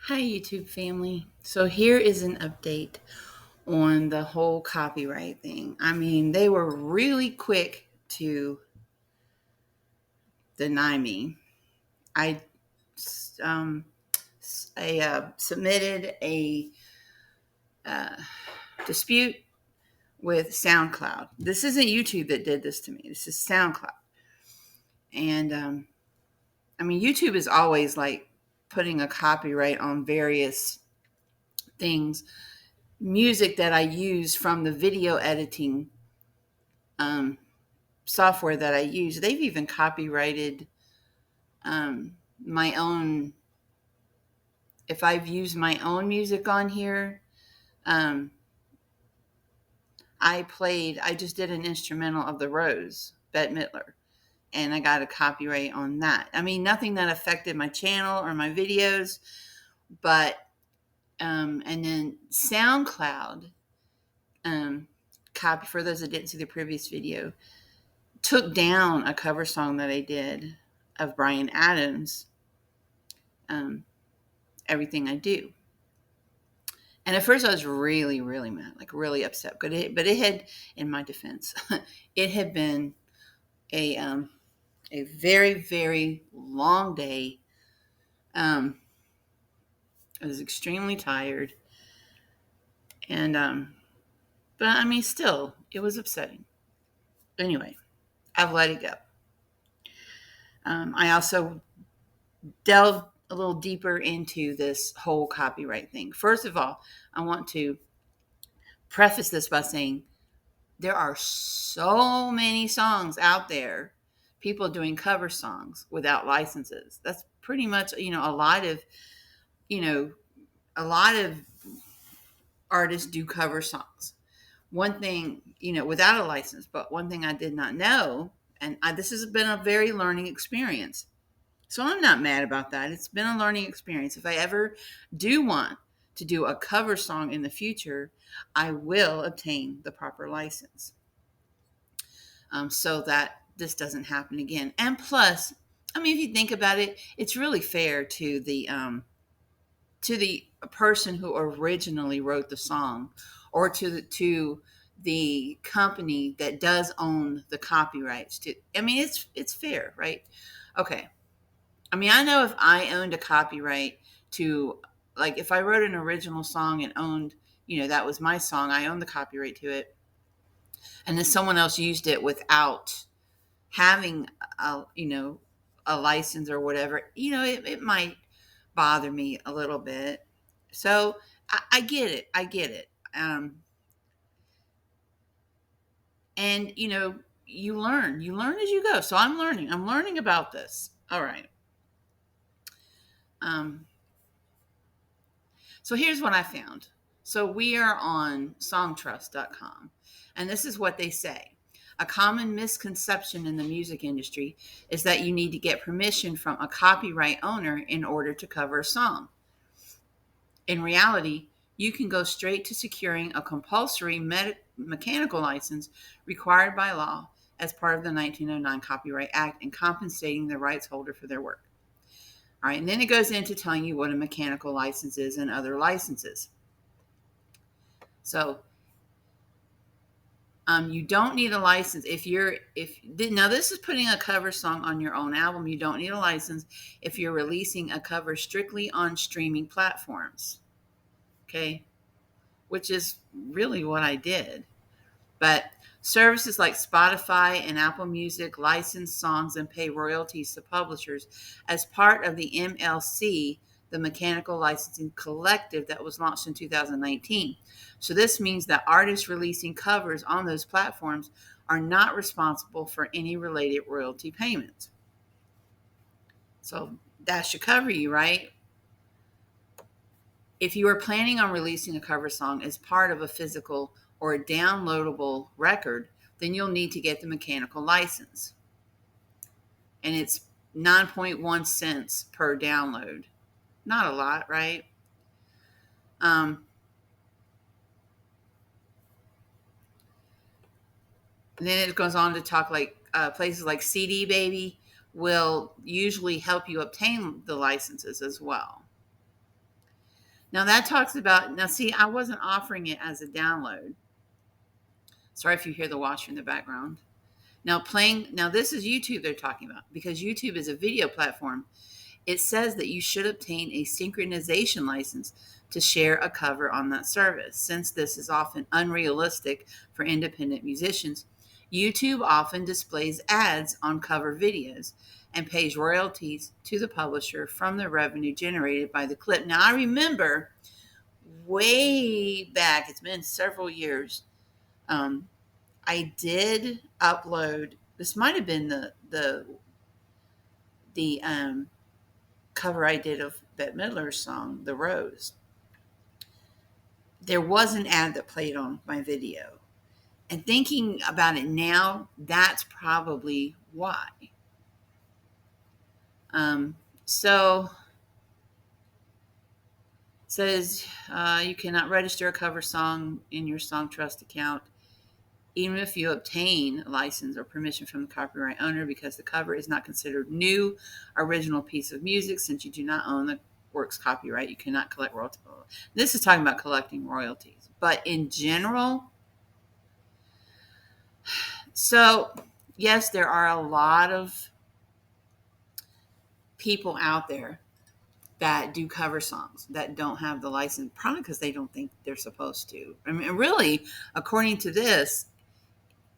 Hi, YouTube family. So, here is an update on the whole copyright thing. I mean, they were really quick to deny me. I um, submitted a uh, dispute with SoundCloud. This isn't YouTube that did this to me, this is SoundCloud. And I mean, YouTube is always like putting a copyright on various things. Music that I use from the video editing um, software that I use, they've even copyrighted my own. If I've used my own music on here, um, I just did an instrumental of The Rose, Bette Midler, and I got a copyright on that. I mean, nothing that affected my channel or my videos, but, and then SoundCloud, copy, for those that didn't see the previous video, took down a cover song that I did of Bryan Adams, um, Everything I Do. And at first I was really, really mad, like really upset. But it had, in my defense, it had been a a very, very long day. Um, I was extremely tired, and but I mean, still, it was upsetting. Anyway, I've let it go. I also delved a little deeper into this whole copyright thing. First of all, I want to preface this by saying there are so many songs out there, people doing cover songs without licenses. That's pretty much, you know, a lot of artists do cover songs. One thing, without a license, but one thing I did not know, and this has been a very learning experience. So I'm not mad about that. It's been a learning experience. If I ever do want to do a cover song in the future, I will obtain the proper license, so that this doesn't happen again. And plus, I mean, if you think about it, it's really fair to the person who originally wrote the song, or to the company that does own the copyrights. I mean, it's fair, right? Okay. I mean, I know if I owned a copyright to, like, if I wrote an original song and owned, that was my song, I owned the copyright to it, and then someone else used it without having a license or whatever, it might bother me a little bit. So I get it. I get it. And you learn as you go. So I'm learning about this. All right. Um, so here's what I found. So we are on songtrust.com, and this is what they say. A common misconception in the music industry is that you need to get permission from a copyright owner in order to cover a song. In reality, you can go straight to securing a compulsory mechanical license required by law as part of the 1909 Copyright Act and compensating the rights holder for their work. All right, and then it goes into telling you what a mechanical license is and other licenses. So you don't need a license if now this is putting a cover song on your own album. You don't need a license if you're releasing a cover strictly on streaming platforms. Okay, which is really what I did. But services like Spotify and Apple Music license songs and pay royalties to publishers as part of the MLC, the Mechanical Licensing Collective, that was launched in 2019. So this means that artists releasing covers on those platforms are not responsible for any related royalty payments. So that should cover you, right? If you are planning on releasing a cover song as part of a physical or a downloadable record, then you'll need to get the mechanical license. And it's 9.1 cents per download. Not a lot, right? Um, and then it goes on to talk like places like CD Baby will usually help you obtain the licenses as well. Now that talks about, now see, I wasn't offering it as a download. Sorry if you hear the washer in the background. Now this is YouTube they're talking about, because YouTube is a video platform. It says that you should obtain a synchronization license to share a cover on that service. Since this is often unrealistic for independent musicians, YouTube often displays ads on cover videos and pays royalties to the publisher from the revenue generated by the clip. Now, I remember way back, it's been several years, um, I did upload, this might have been the cover I did of Bette Midler's song, The Rose. There was an ad that played on my video. And thinking about it now, that's probably why. So it says you cannot register a cover song in your Songtrust account, even if you obtain a license or permission from the copyright owner, because the cover is not considered new original piece of music. Since you do not own the work's copyright, you cannot collect royalties. This is talking about collecting royalties. But in general, so yes, there are a lot of people out there that do cover songs that don't have the license, probably because they don't think they're supposed to. I mean, really, according to this,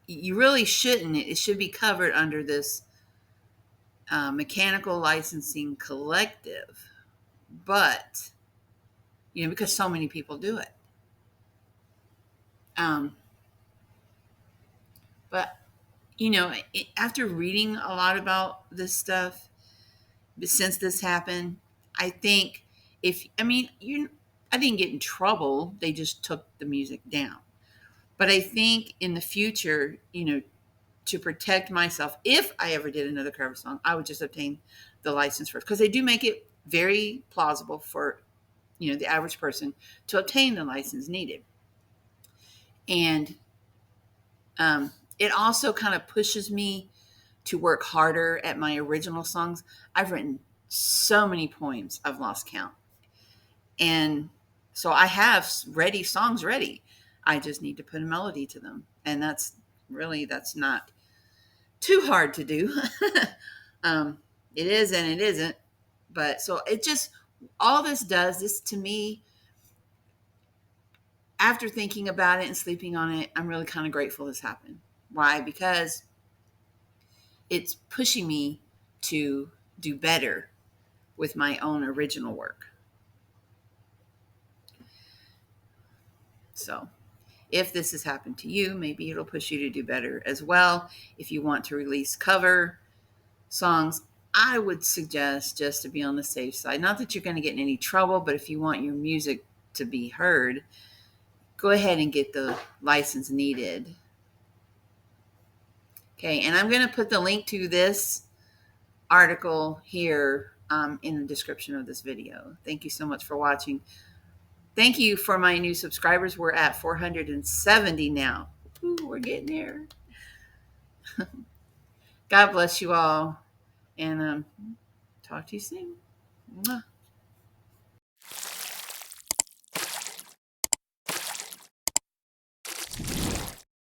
you really shouldn't. It should be covered under this mechanical licensing collective, but because so many people do it. But after reading a lot about this stuff since this happened, I think I didn't get in trouble. They just took the music down. But I think in the future, to protect myself, if I ever did another cover song, I would just obtain the license first, because they do make it very plausible for the average person to obtain the license needed. And it also kind of pushes me to work harder at my original songs. I've written so many poems, I've lost count. And so I have songs ready. I just need to put a melody to them. And that's not too hard to do. It is and it isn't. But so it just, all this does, this to me, after thinking about it and sleeping on it, I'm really kind of grateful this happened. Why? Because it's pushing me to do better with my own original work. So if this has happened to you, maybe it'll push you to do better as well. If you want to release cover songs, I would suggest, just to be on the safe side, not that you're going to get in any trouble, but if you want your music to be heard, go ahead and get the license needed. Okay, and I'm going to put the link to this article here in the description of this video. Thank you so much for watching. Thank you for my new subscribers. We're at 470 now. Ooh, we're getting there. God bless you all, and talk to you soon. Mwah.